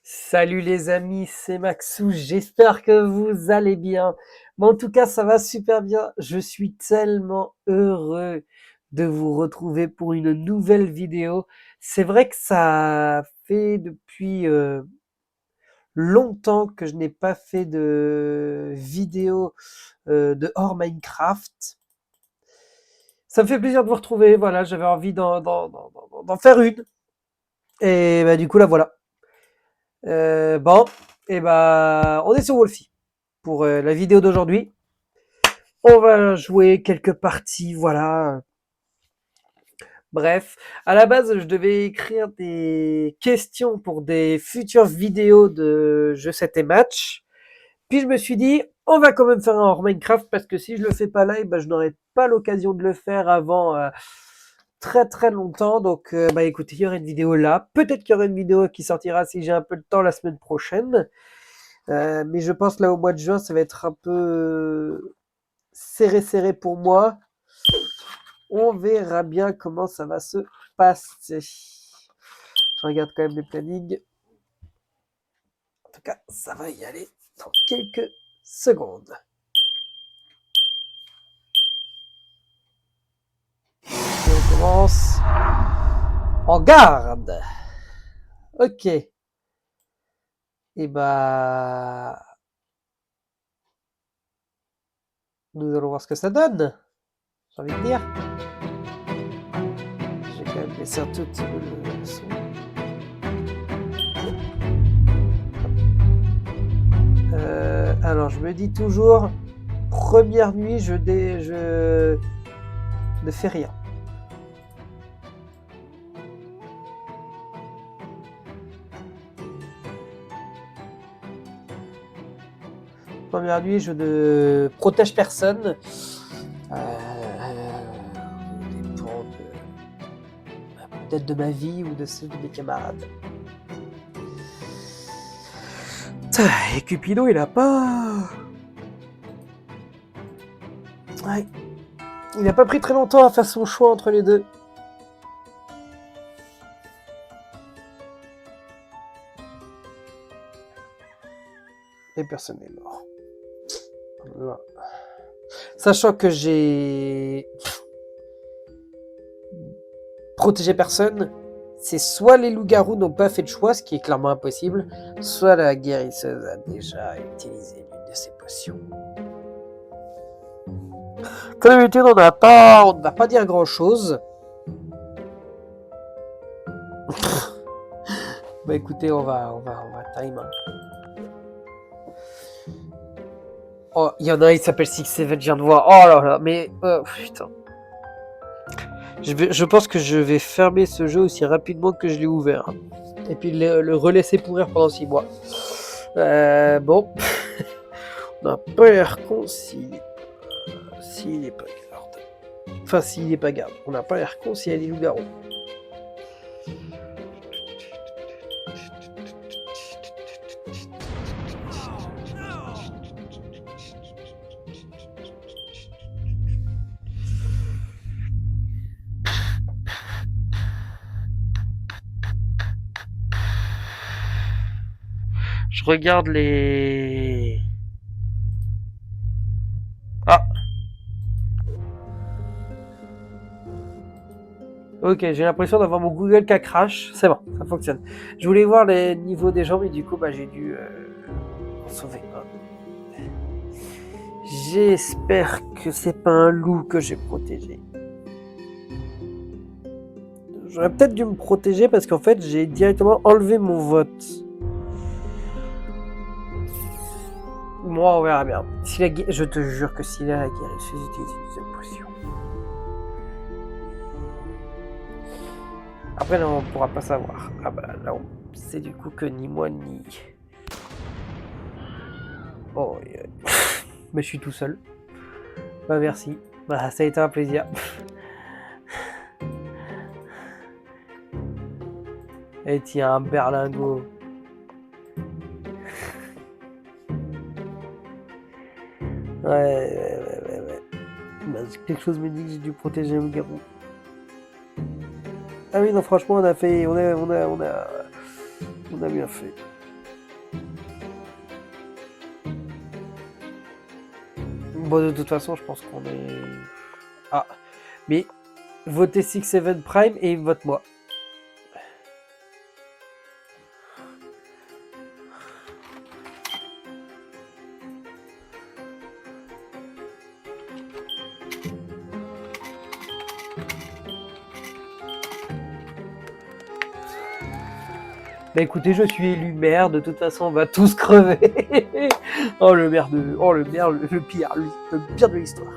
Salut les amis, c'est Maxou, j'espère que vous allez bien. Mais en tout cas, ça va super bien. Je suis tellement heureux de vous retrouver pour une nouvelle vidéo. C'est vrai que ça fait depuis longtemps que je n'ai pas fait de vidéo de hors Minecraft. Ça me fait plaisir de vous retrouver. Voilà, j'avais envie d'en faire une. Et bah, du coup, là voilà. Bon, et bah, on est sur Wolfie pour la vidéo d'aujourd'hui. On va jouer quelques parties, voilà. Bref, à la base, je devais écrire des questions pour des futures vidéos de jeux 7 et match. Puis je me suis dit, on va quand même faire un hors Minecraft parce que si je le fais pas live, bah, je n'aurai pas l'occasion de le faire avant très très longtemps. Donc, bah écoutez, il y aura une vidéo là. Peut-être qu'il y aura une vidéo qui sortira si j'ai un peu de temps la semaine prochaine. Mais je pense là au mois de juin, ça va être un peu serré pour moi. On verra bien comment ça va se passer. Je regarde quand même les plannings. En tout cas, ça va y aller dans quelques secondes. Et on commence en garde. Ok. Et bah, nous allons voir ce que ça donne. J'ai envie de dire. J'ai quand même laissé un tout petit peu le son. Alors, je me dis toujours, première nuit, je ne fais rien. Première nuit, je ne protège personne. Dépend peut-être de ma vie ou de celle de mes camarades. Et Cupido, il a pas... Ouais. Il n'a pas pris très longtemps à faire son choix entre les deux. Et personne n'est mort. Voilà. Sachant que j'ai protégé personne, c'est soit les loups-garous n'ont pas fait de choix, ce qui est clairement impossible, soit la guérisseuse a déjà utilisé l'une de ses potions. Comme d'habitude, on ne va pas dire grand-chose. Bah écoutez, on va time. Oh, il y en a un, il s'appelle Six Seven, je viens de voir. Oh là là, mais putain. Je pense que je vais fermer ce jeu aussi rapidement que je l'ai ouvert. Et puis le relaisser pourrir pendant 6 mois. Bon. On n'a pas l'air con s'il est pas garde. Enfin, s'il est pas garde. On n'a pas l'air con s'il y a des loups-garous. Je regarde les... Ah. Ok, j'ai l'impression d'avoir mon Google qui crash. C'est bon, ça fonctionne. Je voulais voir les niveaux des gens, mais du coup, bah, j'ai dû en sauver un. J'espère que c'est pas un loup que j'ai protégé. J'aurais peut-être dû me protéger parce qu'en fait, j'ai directement enlevé mon vote. Moi, on verra bien. Je te jure que s'il a la guérisseuse, utilise une deuxième potion. Après, là, on pourra pas savoir. Ah bah là, c'est du coup que ni moi ni... Oh, mais je suis tout seul. Bah merci. Bah ça a été un plaisir. Et tiens, un berlingot. Ouais. Bah, quelque chose me dit que j'ai dû protéger un garou. Ah oui, non, franchement, on a bien fait. Bon, de toute façon, je pense qu'on est... Ah, mais votez 6-7 Prime et vote moi. Bah écoutez, je suis élu maire, de toute façon on va tous crever. Oh le maire de... Oh le maire, le pire, lui, le pire de l'histoire.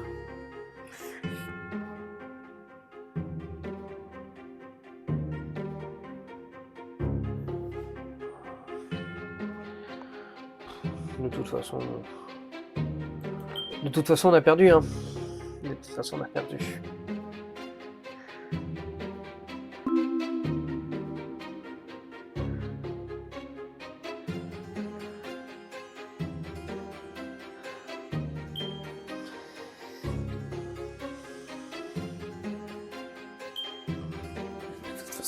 De toute façon... De toute façon on a perdu, hein. De toute façon on a perdu.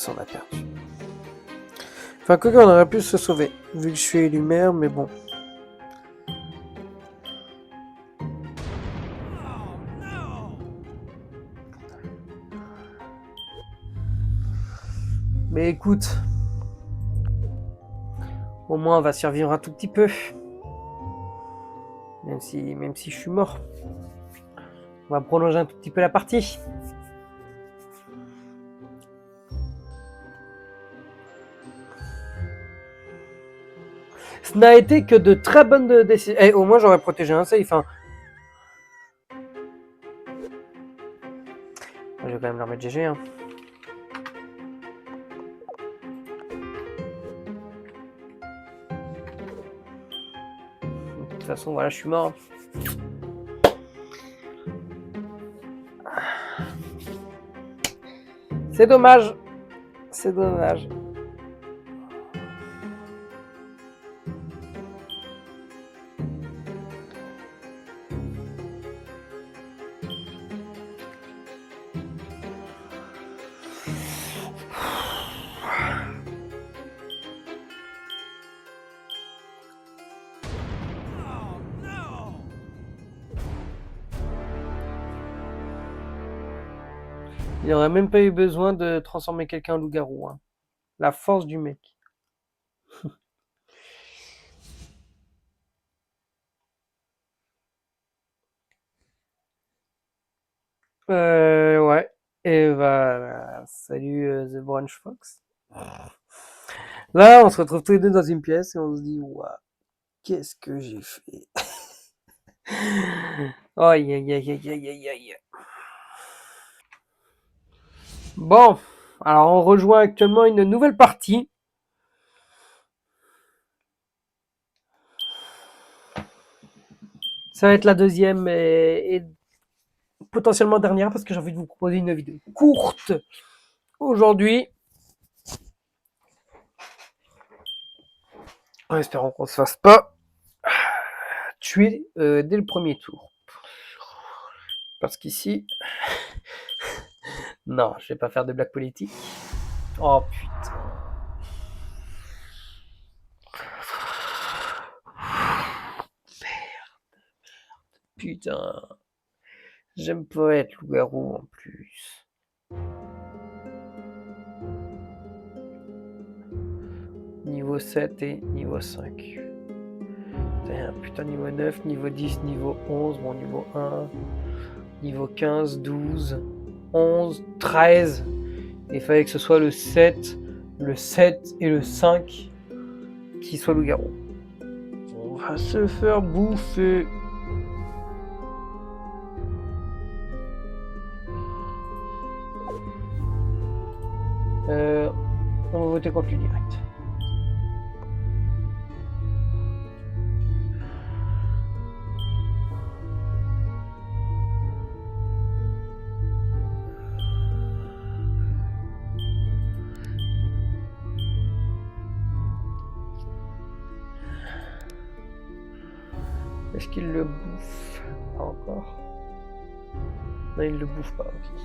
On a perdu. Enfin, quoi qu'on aurait pu se sauver, vu que je suis élu maire, mais bon. Mais écoute, au moins on va survivre un tout petit peu. Même si je suis mort. On va prolonger un tout petit peu la partie. Ce n'a été que de très bonnes décisions. Eh, au moins j'aurais protégé un safe. Hein. Je vais quand même leur mettre GG. Hein. De toute façon, voilà, je suis mort. C'est dommage. C'est dommage. Il n'aurait même pas eu besoin de transformer quelqu'un en loup-garou. Hein. La force du mec. Ouais. Et voilà. Salut The Branch Fox. Là, on se retrouve tous les deux dans une pièce et on se dit, waouh, qu'est-ce que j'ai fait? Aïe, aïe, aïe, aïe, aïe, aïe, aïe. Bon, alors on rejoint actuellement une nouvelle partie. Ça va être la deuxième et potentiellement dernière parce que j'ai envie de vous proposer une vidéo courte aujourd'hui. En espérant qu'on ne se fasse pas tuer dès le premier tour. Parce qu'ici... Non, je vais pas faire de blagues politiques. Oh putain. Putain. J'aime pas être loup-garou en plus. Niveau 7 et niveau 5. Putain, niveau 9, niveau 10, niveau 11, bon, niveau 1, niveau 15, 12, 11, 13. Il fallait que ce soit le 7 et le 5 qui soient loup-garou. On va se faire bouffer. On va voter contre lui direct. Est-ce qu'il le bouffe? Pas encore. Non, il le bouffe pas. Okay.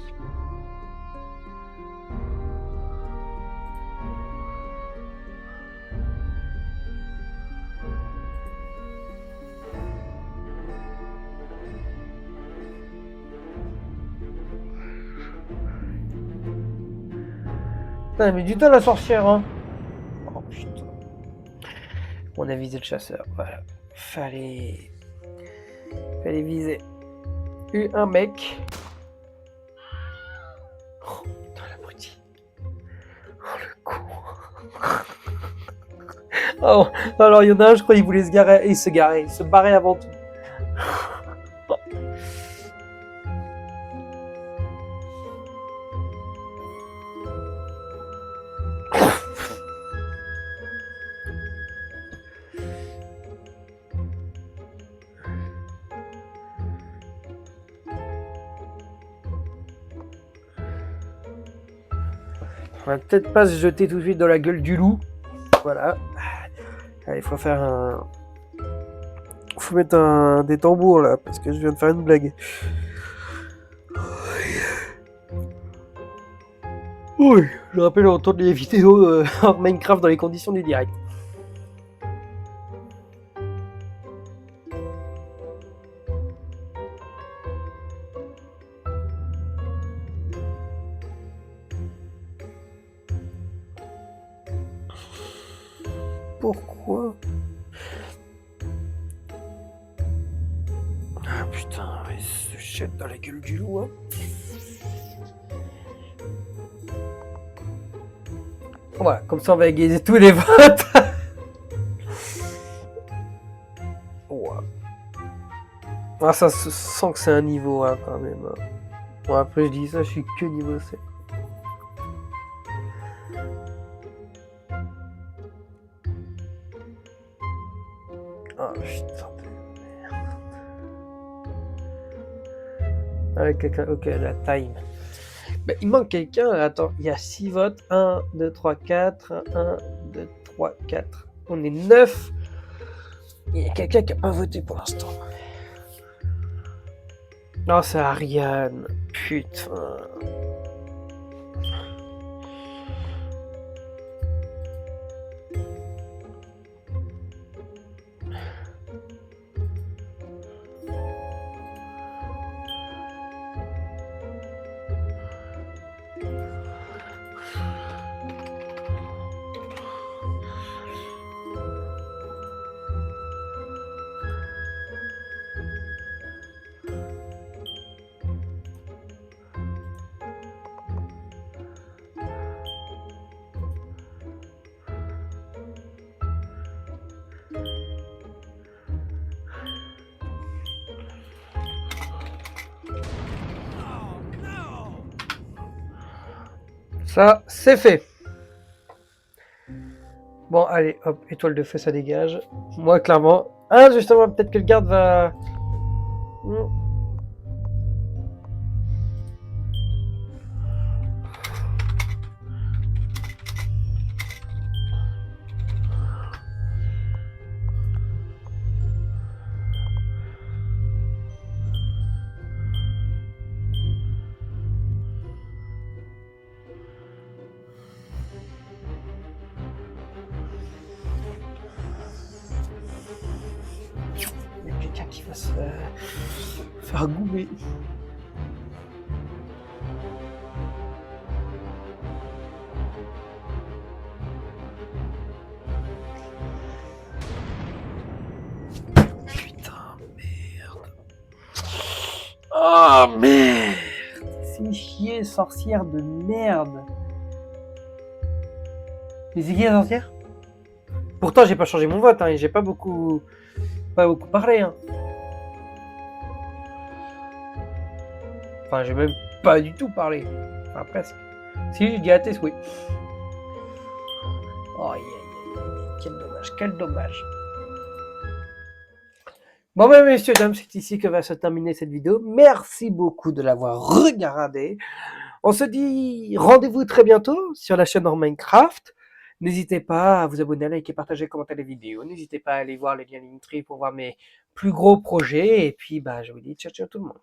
Putain, mais du temps la sorcière, hein. Oh putain. On a visé le chasseur, voilà. Fallait viser un mec. Oh putain, l'abruti. Oh le con. Oh, alors il y en a un, je crois, il voulait se garer, il se barrait avant tout. On va peut-être pas se jeter tout de suite dans la gueule du loup. Voilà. Allez, faut faire un... Faut mettre des tambours là, parce que je viens de faire une blague. Oui, je rappelle entendre les vidéos en Minecraft dans les conditions du direct. Pourquoi? Ah putain, il se jette dans la gueule du loup, hein. Voilà, comme ça on va égaliser tous les votes. Ouais. Ah, ça se sent que c'est un niveau 1 quand même. Bon, après je dis ça, je suis que niveau 7. Ah putain de merde. Avec quelqu'un, ok, la time. Bah, il manque quelqu'un, attends, il y a 6 votes. 1, 2, 3, 4. 1, 2, 3, 4. On est 9. Il y a quelqu'un qui n'a pas voté pour l'instant. Non, c'est Ariane. Putain. Ça, c'est fait. Bon, allez, hop, étoile de feu, ça dégage. Moi, clairement. Ah, justement, peut-être que le garde va... Il y a quelqu'un qui va se faire goumer. Putain, merde. Oh, merde. C'est chier, sorcière de merde. Mais c'est qui la sorcière? Pourtant, j'ai pas changé mon vote, hein, et j'ai pas beaucoup parlé, hein. Enfin, j'ai même pas du tout parlé. Enfin, presque. Si, j'ai dit à tes oui. Oh, aïe, aïe, aïe, quel dommage, quel dommage. Bon, ben, messieurs, dames, c'est ici que va se terminer cette vidéo. Merci beaucoup de l'avoir regardé. On se dit rendez-vous très bientôt sur la chaîne en Minecraft. N'hésitez pas à vous abonner, à liker, partager, commenter les vidéos. N'hésitez pas à aller voir les liens Linktree pour voir mes plus gros projets. Et puis, bah, je vous dis ciao, ciao tout le monde.